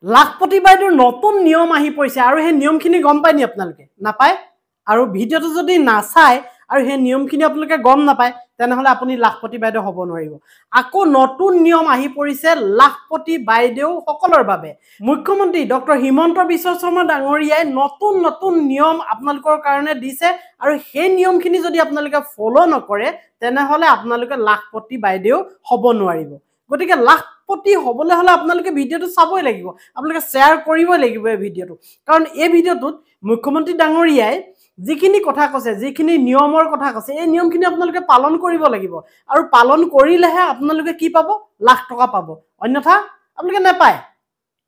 লাখপতি বাইদেউৰ নতুন নিয়ম আহি পৰিছে আৰু সেই নিয়মখিনি গম পায় নি আপোনালোকে নাপায় আৰু ভিডিঅ'টো যদি নাচায় আৰু সেই নিয়মখিনি আপোনালোকে গম নাপায় তেনেহ'লে আপুনি লাখপতি বাইদেউ হ'ব নোৱাৰিব আকৌ নতুন নিয়ম আহি পৰিছে লাখপতি বাইদেউ সকলৰ বাবে মুখ্যমন্ত্ৰী ডক্টৰ হিমন্ত বিশ্ব শৰ্মা ডাঙৰীয়াই নতুন নতুন নিয়ম আপোনালোকৰ কাৰণে দিছে আৰু সেই নিয়মখিনি যদি আপোনালোকে ফলো নকৰে তেনেহ'লে আপোনালোকে লাখপতি বাইদেউ হ'ব নোৱাৰিব গতিকে লাখপতি হ'বলৈ হ'লে আপোনালোকে ভিডিঅ'টো চাবই লাগিব আপোনালোকে শ্বেয়াৰ কৰিবই লাগিব এই ভিডিঅ'টো কাৰণ এই ভিডিঅ'টোত মুখ্যমন্ত্ৰী ডাঙৰীয়াই যিখিনি কথা কৈছে যিখিনি নিয়মৰ কথা কৈছে এই নিয়মখিনি আপোনালোকে পালন কৰিব লাগিব আৰু পালন কৰিলেহে আপোনালোকে কি পাব লাখ টকা পাব অন্যথা আপোনালোকে নাপায়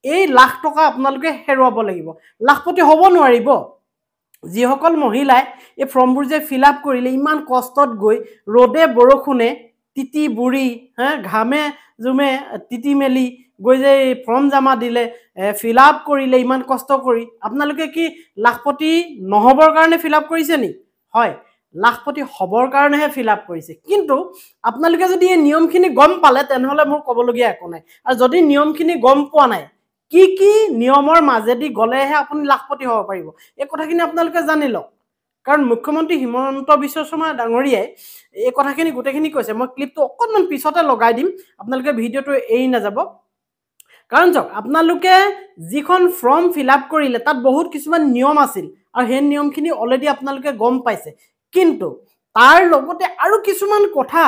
এই লাখ টকা আপোনালোকে হেৰুৱাব লাগিব লাখপতি হ'ব নোৱাৰিব যিসকল মহিলাই এই ফৰ্মবোৰ যে ফিল আপ কৰিলে ইমান কষ্টত গৈ ৰ'দে বৰষুণে তিতি বুঢ়ী ঘামে জুমে তিতি মেলি গৈ যে ফৰ্ম জমা দিলে ফিল আপ কৰিলে ইমান কষ্ট কৰি আপোনালোকে কি লাখপতি নহবৰ কাৰণে ফিল আপ কৰিছে নি হয় লাখপতি হ'বৰ কাৰণেহে ফিল আপ কৰিছে কিন্তু আপোনালোকে যদি এই নিয়মখিনি গম পালে তেনেহ'লে মোৰ ক'বলগীয়া একো নাই আৰু যদি নিয়মখিনি গম পোৱা নাই কি কি নিয়মৰ মাজেদি গ'লেহে আপুনি লাখপতি হ'ব পাৰিব এই কথাখিনি আপোনালোকে জানি লওক কাৰণ মুখ্যমন্ত্ৰী হিমন্ত বিশ্ব শৰ্মা ডাঙৰীয়াই এই কথাখিনি গোটেইখিনি কৈছে মই ক্লিপটো অকণমান পিছতে লগাই দিম আপোনালোকে ভিডিঅ'টো এৰি নাযাব কাৰণ চাওক আপোনালোকে যিখন ফৰ্ম ফিল আপ কৰিলে তাত বহুত কিছুমান নিয়ম আছিল আৰু সেই নিয়মখিনি অলৰেডি আপোনালোকে গম পাইছে কিন্তু তাৰ লগতে আৰু কিছুমান কথা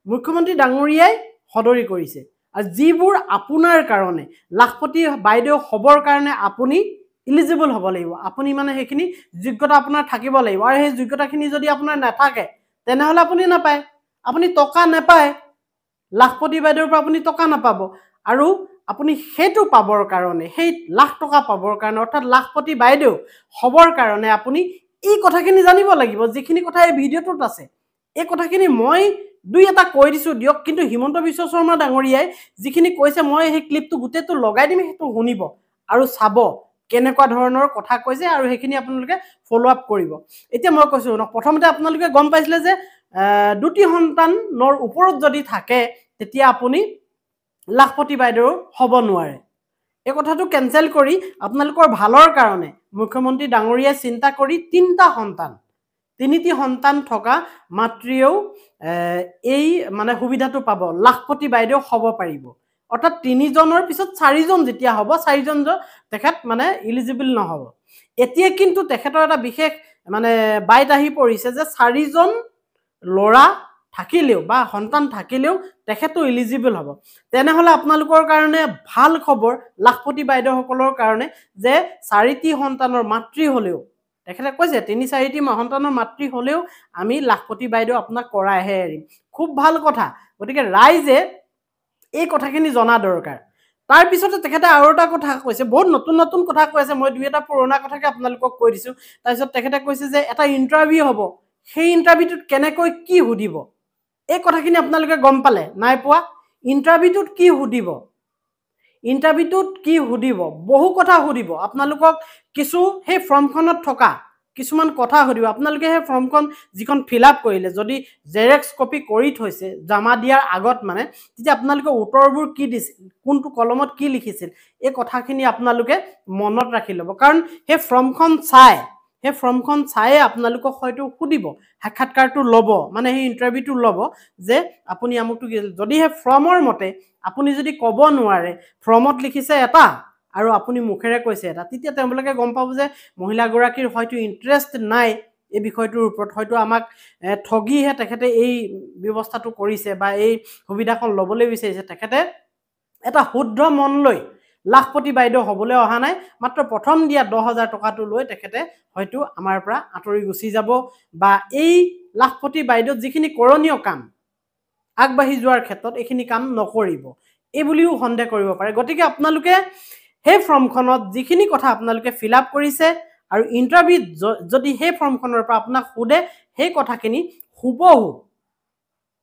মুখ্যমন্ত্ৰী ডাঙৰীয়াই সদৰি কৰিছে আৰু যিবোৰ আপোনাৰ কাৰণে লাখপতি বাইদেউ হ'বৰ কাৰণে আপুনি ইলিজিবল হ'ব লাগিব আপুনি মানে সেইখিনি যোগ্যতা আপোনাৰ থাকিব লাগিব আৰু সেই যোগ্যতাখিনি যদি আপোনাৰ নাথাকে তেনেহ'লে আপুনি নাপায় আপুনি টকা নাপায় লাখপতি বাইদেউৰ পৰা আপুনি টকা নাপাব আৰু আপুনি সেইটো পাবৰ কাৰণে সেই লাখ টকা পাবৰ কাৰণে অৰ্থাৎ লাখপতি বাইদেউ হ'বৰ কাৰণে আপুনি এই কথাখিনি জানিব লাগিব যিখিনি কথা এই ভিডিঅ'টোত আছে এই কথাখিনি মই দুই এটা কৈ দিছোঁ দিয়ক কিন্তু হিমন্ত বিশ্ব শৰ্মা ডাঙৰীয়াই যিখিনি কৈছে মই সেই ক্লিপটো গোটেইটো লগাই দিম সেইটো শুনিব আৰু চাব কেনেকুৱা ধৰণৰ কথা কৈছে আৰু সেইখিনি আপোনালোকে ফ'ল' আপ কৰিব এতিয়া মই কৈছোঁ প্ৰথমতে আপোনালোকে গম পাইছিলে যে দুটি সন্তানৰ ওপৰত যদি থাকে তেতিয়া আপুনি লাখপতি বাইদেউ হ'ব নোৱাৰে এই কথাটো কেঞ্চেল কৰি আপোনালোকৰ ভালৰ কাৰণে মুখ্যমন্ত্ৰী ডাঙৰীয়াই চিন্তা কৰি তিনিটি সন্তান থকা মাতৃয়েও এই মানে সুবিধাটো পাব লাখপতি বাইদেউ হ'ব পাৰিব অৰ্থাৎ তিনিজনৰ পিছত চাৰিজন যেতিয়া হ'ব চাৰিজন তেখেত মানে ইলিজিবল নহ'ব এতিয়া কিন্তু তেখেতৰ এটা বিশেষ মানে বাইট আহি পৰিছে যে চাৰিজন ল'ৰা থাকিলেও বা সন্তান থাকিলেও তেখেতো ইলিজিবল হ'ব তেনেহ'লে আপোনালোকৰ কাৰণে ভাল খবৰ লাখপতি বাইদেউসকলৰ কাৰণে যে চাৰিটি সন্তানৰ মাতৃ হ'লেও তেখেতে কৈছে তিনি চাৰিটি সন্তানৰ মাতৃ হ'লেও আমি লাখপতি বাইদেউ আপোনাক কৰাইহে এৰিম খুব ভাল কথা গতিকে ৰাইজে এই কথাখিনি জনা দৰকাৰ তাৰপিছতে তেখেতে আৰু এটা কথা কৈছে বহুত নতুন নতুন কথা কৈ আছে মই দুই এটা পুৰণা কথাকে আপোনালোকক কৈ দিছোঁ তাৰপিছত তেখেতে কৈছে যে এটা ইণ্টাৰভিউ হ'ব সেই ইণ্টাৰভিউটোত কেনেকৈ কি সুধিব এই কথাখিনি আপোনালোকে গম পালে নাই পোৱা ইণ্টাৰভিউটোত কি সুধিব বহু কথা সুধিব আপোনালোকক কিছু সেই ফৰ্মখনত থকা কিছুমান কথা সুধিব আপোনালোকে সেই ফৰ্মখন যিখন ফিল আপ কৰিলে যদি জেৰেক্স কপি কৰি থৈছে জমা দিয়াৰ আগত মানে তেতিয়া আপোনালোকে উত্তৰবোৰ কি দিছিল কোনটো কলমত কি লিখিছিল এই কথাখিনি আপোনালোকে মনত ৰাখি ল'ব কাৰণ সেই ফৰ্মখন চাই আপোনালোকক হয়তো সুধিব সাক্ষাৎকাৰটো ল'ব মানে সেই ইণ্টাৰভিউটো ল'ব যে আপুনি আমুকটো যদি সেই ফৰ্মৰ মতে আপুনি যদি ক'ব নোৱাৰে ফৰ্মত লিখিছে এটা আৰু আপুনি মুখেৰে কৈছে এটা তেতিয়া তেওঁলোকে গম পাব যে মহিলাগৰাকীৰ হয়তো ইণ্টাৰেষ্ট নাই এই বিষয়টোৰ ওপৰত হয়তো আমাক ঠগিহে তেখেতে এই ব্যৱস্থাটো কৰিছে বা এই সুবিধাখন ল'বলৈ বিচাৰিছে তেখেতে এটা শুদ্ধ মন লৈ লাখপতি বাইদেউ হ'বলৈ অহা নাই মাত্ৰ প্ৰথম দিয়া 10,000 টকাটো লৈ তেখেতে হয়তো আমাৰ পৰা আঁতৰি গুচি যাব বা এই লাখপতি বাইদেউ যিখিনি কৰণীয় কাম আগবাঢ়ি যোৱাৰ ক্ষেত্ৰত এইখিনি কাম নকৰিব এই বুলিও সন্দেহ কৰিব পাৰে গতিকে আপোনালোকে সেই ফৰ্মখনত যিখিনি কথা আপোনালোকে ফিল আপ কৰিছে আৰু ইণ্টাৰভিউত যদি সেই ফৰ্মখনৰ পৰা আপোনাক সোধে সেই কথাখিনি হুবহু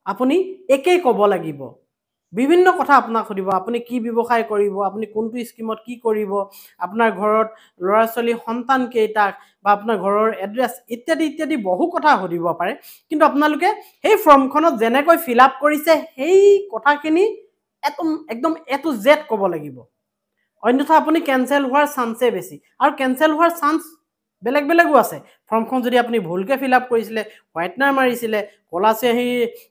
আপুনি একেই ক'ব লাগিব বিভিন্ন কথা আপোনাক সুধিব আপুনি কি ব্যৱসায় কৰিব আপুনি কোনটো স্কিমত কি কৰিব আপোনাৰ ঘৰত ল'ৰা ছোৱালী সন্তান কেইটাক বা আপোনাৰ ঘৰৰ এড্ৰেছ ইত্যাদি ইত্যাদি বহু কথা সুধিব পাৰে কিন্তু আপোনালোকে সেই ফৰ্মখনত যেনেকৈ ফিল আপ কৰিছে সেই কথাখিনি একদম এ টু জেড ক'ব লাগিব অন্যথা আপুনি কেনচেল হোৱাৰ চান্সে বেছি আৰু কেনচেল হোৱাৰ চান্স বেলেগ বেলেগো আছে ফৰ্মখন যদি আপুনি ভুলকৈ ফিল আপ কৰিছিলে হোৱাইটনাৰ মাৰিছিলে ক'লা চিয়াহী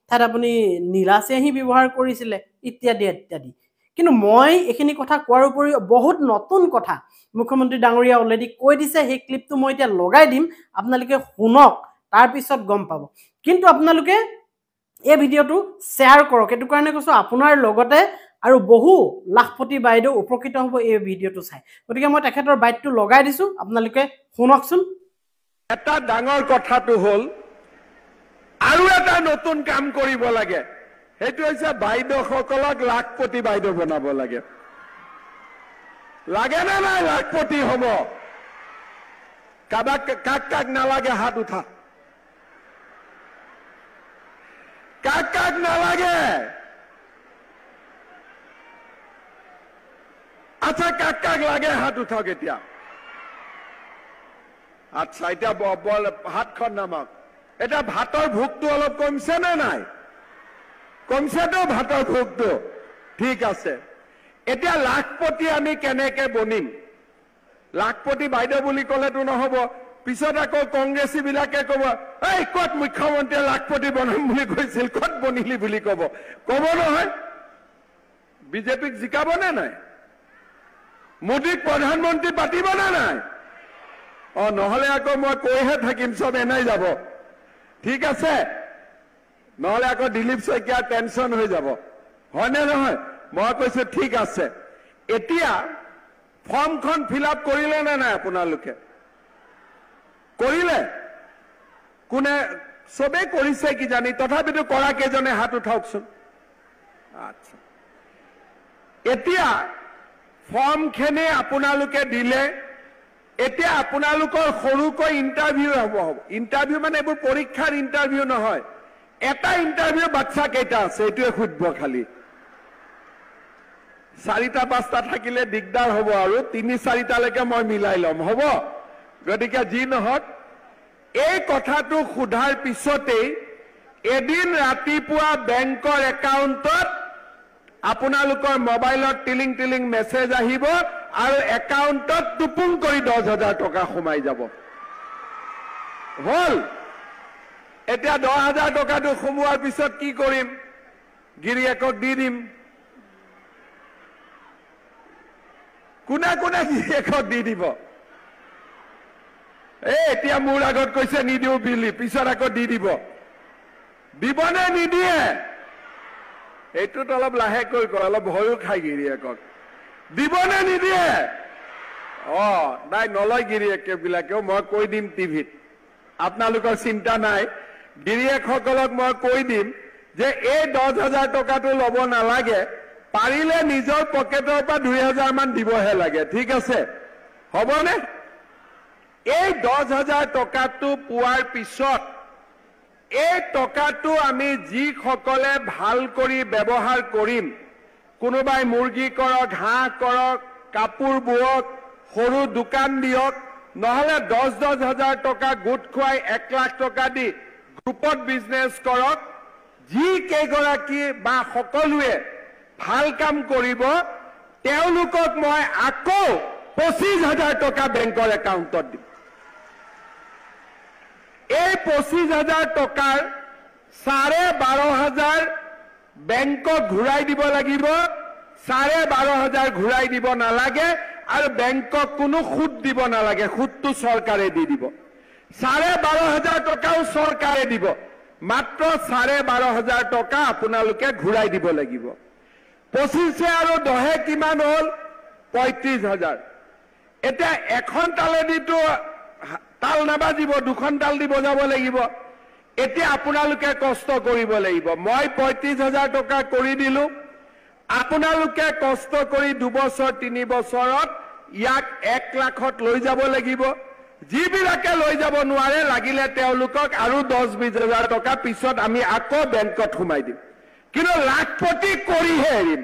ঠাইত আপুনি নীলা চিয়াহী ব্যৱহাৰ কৰিছিলে ইত্যাদি ইত্যাদি কিন্তু মই এইখিনি কথা কোৱাৰ উপৰিও বহুত নতুন কথা মুখ্যমন্ত্ৰী ডাঙৰীয়া অলৰেডি কৈ দিছে সেই ক্লিপটো মই এতিয়া লগাই দিম আপোনালোকে শুনক তাৰপিছত গম পাব কিন্তু আপোনালোকে এই ভিডিঅ'টো শ্বেয়াৰ কৰক এইটো কাৰণে কৈছোঁ আপোনাৰ লগতে আৰু বহু লাখপতি বাইদেউ উপকৃত হ'ব এই ভিডিঅ'টো চাই গতিকে মই তেখেতৰ বাইটটো লগাই দিছোঁ আপোনালোকে শুনকচোন এটা ডাঙৰ কথাটো হ'ল আৰু এটা নতুন কাম কৰিব লাগে সেইটো হৈছে বাইদেউসকলক লাখপতি বাইদেউ বনাব লাগে লাগে না নাই লাখপতি হ'ব কাক কাক নালাগে হাত উঠা কাক নালাগে আচ্ছা কাক লাগে হাত উঠাওক এতিয়া আচ্ছা এতিয়া হাতখন নামাওক এটা ভাতৰ ভোকটো অলপ কমছে নে নাই কমছেতো ভাতৰ ভোকটো ঠিক আছে এতিয়া লাখপতি আমি কেনেকে বনিম লাখপতি বাইদেউ বুলি ক'লেতো নহ'ব পিছত আকৌ কংগ্ৰেছী বিলাকে ক'ব এই ক'ত মুখ্যমন্ত্ৰীয়ে লাখপতি বনাম বুলি কৈছিল ক'ত বনিলি বুলি ক'ব নহয় বিজেপিক জিকাব নে নাই মোদীক প্ৰধানমন্ত্ৰী পাতিব নে নাই নহ'লে আকৌ মই কৈহে থাকিম চব এনাই যাব ঠিক আছে নহ'লে আকৌ দিলীপ শইকীয়া টেনচন হৈ যাব হয়নে নহয় মই কৈছো ঠিক আছে এতিয়া ফৰ্মখন ফিল আপ কৰিলে নে নাই আপোনালোকে কৰিলে কোনে সবে কৰিছে কি জানি তথাপিতো কৰা কেজনে হাত উঠাওকচোন আচ্ছা এতিয়া ফৰ্মখিনি আপোনালোকে দিলে এতিয়া আপোনালোকৰ সৰুকৈ ইন্টাৰভিউ হ'ব ইন্টাৰভিউ মানে এইবোৰ পৰীক্ষাৰ ইন্টাৰভিউ নহয় এটা ইন্টাৰভিউ বাচ্চা কেইটা আছে এইটোৱে সুধিব খালি 4-5টা থাকিলে দিগদাৰ হ'ব আৰু 3-4টালৈকে মই মিলাই ল'ম হ'ব গতিকে যি নহওক এই কথাটো সোধাৰ পিছতেই এদিন ৰাতিপুৱা বেংকৰ একাউণ্টত আপোনালোকৰ মোবাইলত টিলিং টিলিং মেছেজ আহিব আৰু একাউণ্টত টুপুং কৰি 10,000 টকা সোমাই যাব হ'ল এতিয়া 10,000 টকাটো সোমোৱাৰ পিছত কি কৰিম গিৰিয়েকক দি দিম কোনে কোনে গিৰিয়েকক দি দিব এতিয়া মোৰ আগত কৈছে নিদিও বিলি পিছত আকৌ দি দিব দিবনে নিদিয়ে এইটোত অলপ লাহেকৈ কয় অলপ ভয়ো খাই গিৰিয়েকক দিবনে নিদিয়ে নাই নলয় গিৰিয়েকবিলাকেও মই কৈ দিম টিভিত আপোনালোকৰ চিন্তা নাই গিৰিয়েকসকলক মই কৈ দিম যে এই 10,000 টকাটো ল'ব নালাগে পাৰিলে নিজৰ পকেটৰ পৰা 2,000 মান দিবহে লাগে ঠিক আছে হ'বনে এই 10,000 টকাটো পোৱাৰ পিছত এই টকাটো আমি যিসকলে ভাল কৰি ব্যৱহাৰ কৰিম কোনোবাই মুৰ্গী কৰক হাঁহ কৰক কাপোৰ বুৱক সৰু দোকান দিয়ক নহলে 10,000 টকা গোট খুৱাই 1 লাখ টকা দি গ্ৰুপত বিজনেছ কৰক যি কেইগৰাকী বা সকলোৱে ভাল কাম কৰিব তেওঁলোকক মই আকৌ 25,000 টকা বেংকৰ একাউণ্টত দিম এই 25,000 টকাৰ 12,500 বেংকক ঘূৰাই দিব লাগিব 12,500 ঘূৰাই দিব নালাগে আৰু বেংকক কোনো সুদ দিব নালাগে সুদটো চৰকাৰে দি দিব 12,500 টকাও চৰকাৰে দিব মাত্ৰ 12,500 টকা আপোনালোকে ঘূৰাই দিব লাগিব 25 আৰু 10 কিমান হ'ল 35,000 এতিয়া এখন তালেদিটো তাল নাবাজিব দুখন তাল দি বজাব লাগিব এতিয়া আপোনালোকে কষ্ট কৰিব লাগিব মই 35,000 টকা কৰি দিলো আপোনালোকে কষ্ট কৰি 2 বছৰ 3 বছৰত ইয়াক 1 লাখত লৈ যাব লাগিব যিবিলাকে লৈ যাব নোৱাৰে লাগিলে তেওঁলোকক আৰু 10-20,000 টকা পিছত আমি আকৌ বেংকত সোমাই দিম কিন্তু লাখপতি কৰিহে এৰিম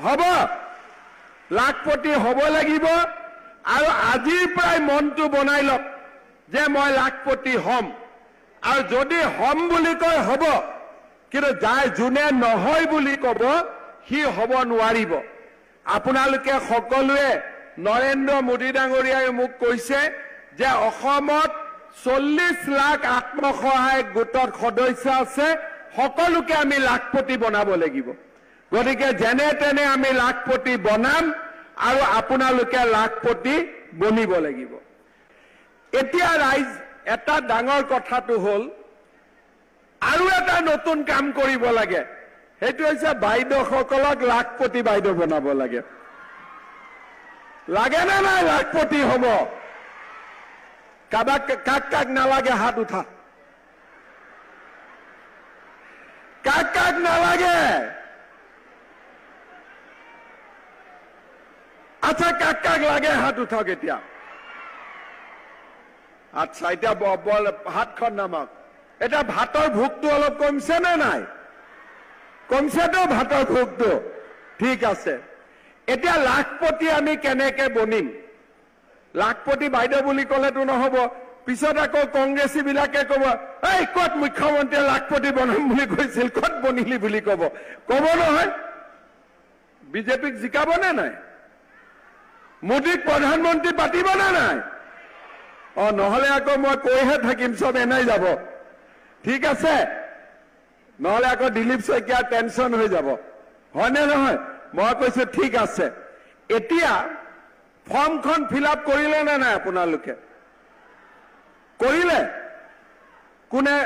হ'ব লাখপতি হ'ব লাগিব আৰু আজিৰ পৰাই মনটো বনাই লওক যে মই লাখপতি হ'ম আৰু যদি হ'ম বুলি কয় হ'ব কিন্তু যাই যোনে নহয় বুলি ক'ব সি হ'ব নোৱাৰিব আপোনালোকে সকলোৱে নৰেন্দ্ৰ মোদী ডাঙৰীয়াই মোক কৈছে যে অসমত 40 লাখ আত্মসহায়ক গোটৰ সদস্য আছে, সকলোকে আমি লাখপতি বনাব লাগিব। গতিকে যেনে তেনে আমি লাখপতি বনাম আৰু আপোনালোকে লাখপতি বনিব লাগিব। এতিয়া ৰাইজ এটা ডাঙৰ কথাটো হ'ল আৰু এটা নতুন কাম কৰিব লাগে, সেইটো হৈছে বাইদেউসকলক লাখপতি বাইদেউ বনাব লাগে। লাগে নে নাই লাখপতি হ'ব? কাক কাক নালাগে হাত উঠা। কাক কাক নালাগে? আচ্ছা, কাক কাক লাগে হাত উঠাওক এতিয়া। আচ্ছা, এতিয়া হাতখন নামাওক। এতিয়া ভাতৰ ভোকটো অলপ কমিছে নে নাই? কমিছেতো ভাতৰ ভোকটো? ঠিক আছে। এতিয়া লাখপতি আমি কেনেকে বনিম? লাখপতি বাইদেউ বুলি ক'লেতো নহ'ব, পিছত আকৌ কংগ্ৰেছী বিলাকে ক'ব, এই ক'ত মুখ্যমন্ত্ৰীয়ে লাখপতি বনাম বুলি কৈছিল, ক'ত বনিলি বুলি ক'ব নহয়? বিজেপিক জিকাব নে নাই? মোদীক প্ৰধানমন্ত্ৰী পাতিব নে নাই? নহ'লে আকৌ মই কৈহে থাকিম, চব এনেই যাব। ঠিক আছে, নহ'লে আকৌ দিলীপ শইকীয়াৰ টেনচন হৈ যাব, হয়নে নহয়? মই কৈছো ঠিক আছে। এতিয়া ফৰ্মখন ফিল আপ কৰিলে নে নাই আপোনালোকে? কৰিলে? কোনে?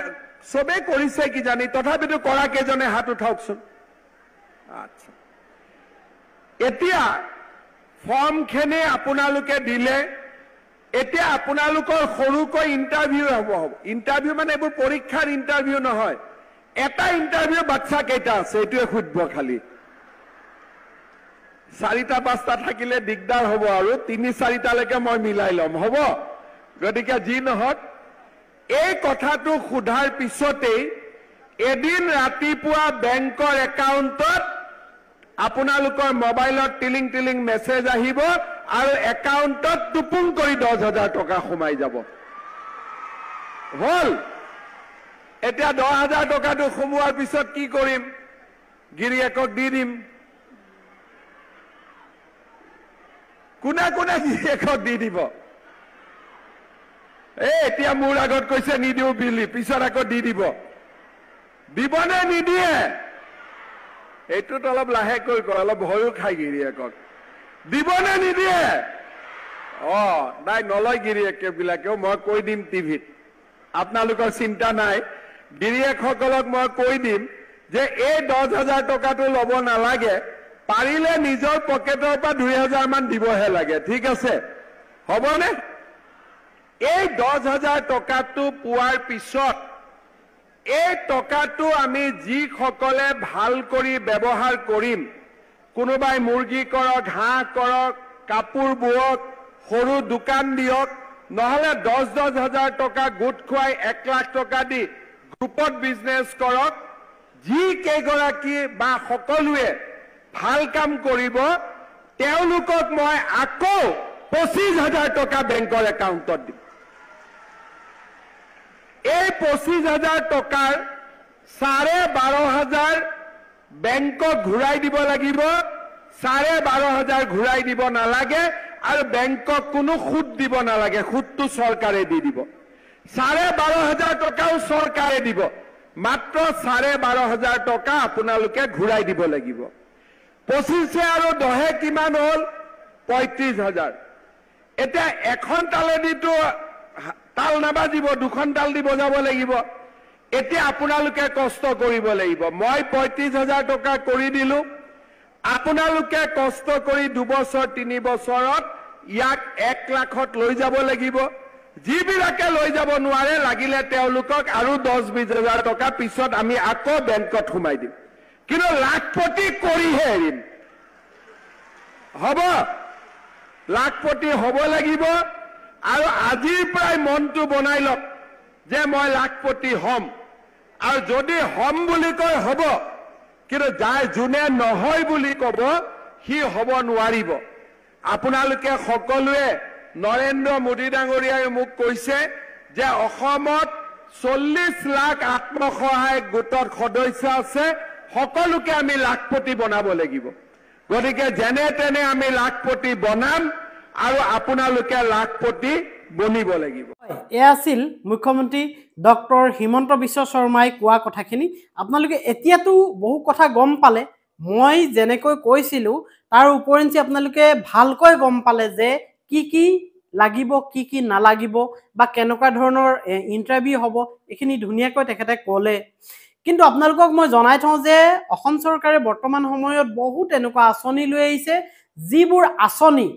চবেই কৰিছে কিজানি, তথাপিতো কৰা কেইজনে হাত উঠাওকচোন। আচ্ছা, এতিয়া ফৰ্মখিনি আপোনালোকে দিলে, এতিয়া আপোনালোকৰ সৰুকৈ ইণ্টাৰভিউ হ'ব। ইণ্টাৰভিউ মানে এইবোৰ পৰীক্ষাৰ ইণ্টাৰভিউ নহয়, এটা ইণ্টাৰভিউ বাচ্চা কেইটা আছে এইটোৱে সুধিব খালি। 4-5টা থাকিলে দিগদাৰ হ'ব, আৰু 3-4টালৈকে মই মিলাই ল'ম, হ'ব? গতিকে যি নহওক, এই কথাটো সোধাৰ পিছতেই এদিন ৰাতিপুৱা বেংকৰ একাউণ্টত আপোনালোকৰ মোবাইলত টিলিং টিলিং মেছেজ আহিব আৰু একাউণ্টত টুপুং কৰি 10,000 টকা সোমাই যাব। হ'ল? এতিয়া 10,000 টকাটো সোমোৱাৰ পিছত কি কৰিম? গিৰিয়েকক দি দিম। কোনে কোনে গিৰিয়েকক দি দিব? এতিয়া মোৰ আগত কৈছে নিদিওঁ বুলি, পিছত আকৌ দি দিব। দিবনে নিদিয়ে? এইটোত অলপ লাহেকৈ কয়, অলপ ভয়ো খাই গিৰিয়েকক। দিবনে নিদিয়ে? নাই, নলয় গিৰিয়েকবিলাকেও, মই কৈ দিম টিভিত, আপোনালোকৰ চিন্তা নাই। গিৰিয়েকসকলক মই কৈ দিম যে এই 10,000 টকাটো ল'ব নালাগে, পাৰিলে নিজৰ পকেটৰ পৰা 2,000 মান দিবহে লাগে। ঠিক আছে, হ'বনে? এই 10,000 টকাটো পোৱাৰ পিছত এই টকাটো আমি যিসকলে ভাল কৰি ব্যৱহাৰ কৰিম, কোনোবাই মুৰ্গী কৰক, হাঁহ কৰক, কাপোৰ বোৱক, সৰু দোকান দিয়ক, নহ'লে 10,000 টকা গোট খুৱাই 1 লাখ টকা দি গ্ৰুপত বিজনেছ কৰক, যি কেইগৰাকী বা সকলোৱে ভাল কাম কৰিব, তেওঁলোকক মই আকৌ 25,000 টকা বেংকৰ একাউণ্টত দিম। এই 25,000 টকাৰ 12,500 বেংকক ঘূৰাই দিব লাগিব, 12,500 ঘূৰাই দিব নালাগে, আৰু বেংকক কোনো সুদ দিব নালাগে, সুদটো চৰকাৰে দি দিব। 12,500 টকাও চৰকাৰে দিব, মাত্ৰ 12,500 টকা আপোনালোকে ঘূৰাই দিব লাগিব। 25 আৰু 10 কিমান হ'ল? 35,000। এতিয়া এখন তালেদিতো তাল নাবাজিব, 2খন তাল দি বজাব লাগিব। এতিয়া আপোনালোকে কষ্ট কৰিব লাগিব। মই 35,000 টকা কৰি দিলো, আপোনালোকে কষ্ট কৰি 2 বছৰ 3 বছৰত ইয়াক 1 লাখত লৈ যাব লাগিব। যিবিলাকে লৈ যাব নোৱাৰে, লাগিলে তেওঁলোকক আৰু 10-20,000 টকা পিছত আমি আকৌ বেংকত সোমাই দিম, কিন্তু লাখপতি কৰিহে এৰিম। হ'ব? লাখপতি হ'ব লাগিব। আৰু আজিৰ পৰাই মনটো বনাই লওক যে মই লাখপতি হ'ম, আৰু যদি হ'ম বুলি কয় হ'ব, কিন্তু যোনে নহয় বুলি ক'ব সি হ'ব নোৱাৰিব। আপোনালোকে সকলোৱে, নৰেন্দ্ৰ মোদী ডাঙৰীয়াই মোক কৈছে যে অসমত 40 লাখ আত্মসহায়ক গোটৰ সদস্য আছে, সকলোকে আমি লাখপতি বনাব লাগিব। গতিকে যেনে তেনে আমি লাখপতি বনাম আৰু আপোনালোকে লাখপতি বনিব লাগিব। এয়া আছিল মুখ্যমন্ত্ৰী ডক্টৰ হিমন্ত বিশ্ব শৰ্মাই কোৱা কথাখিনি। আপোনালোকে এতিয়াতো বহু কথা গম পালে। মই যেনেকৈ কৈছিলোঁ তাৰ উপৰিঞ্চি আপোনালোকে ভালকৈ গম পালে যে কি লাগিব কি নালাগিব বা কেনেকুৱা ধৰণৰ ইণ্টাৰভিউ হ'ব, এইখিনি ধুনীয়াকৈ তেখেতে ক'লে। কিন্তু আপোনালোকক মই জনাই থওঁ যে অসম চৰকাৰে বৰ্তমান সময়ত বহুত এনেকুৱা আঁচনি লৈ আহিছে, যিবোৰ আঁচনি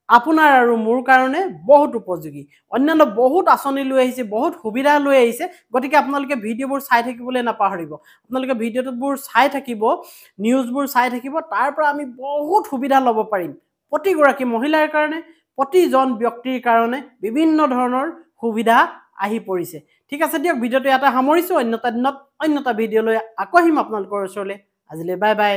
আপোনাৰ আৰু মোৰ কাৰণে বহুত উপযোগী। অন্যান্য বহুত আঁচনি লৈ আহিছে, বহুত সুবিধা লৈ আহিছে। গতিকে আপোনালোকে ভিডিঅ'বোৰ চাই থাকিবলৈ নাপাহৰিব। আপোনালোকে ভিডিঅ'বোৰ চাই থাকিব, নিউজবোৰ চাই থাকিব, তাৰ পৰা আমি বহুত সুবিধা ল'ব পাৰিম। প্ৰতিগৰাকী মহিলাৰ কাৰণে, প্ৰতিজন ব্যক্তিৰ কাৰণে বিভিন্ন ধৰণৰ সুবিধা আহি পৰিছে। ঠিক আছে দিয়ক, ভিডিঅ'টো ইয়াতে সামৰিছোঁ। অন্য এটা দিনত অন্য এটা ভিডিঅ' লৈ আকৌ আহিম আপোনালোকৰ ওচৰলৈ। আজিলৈ বাই বাই।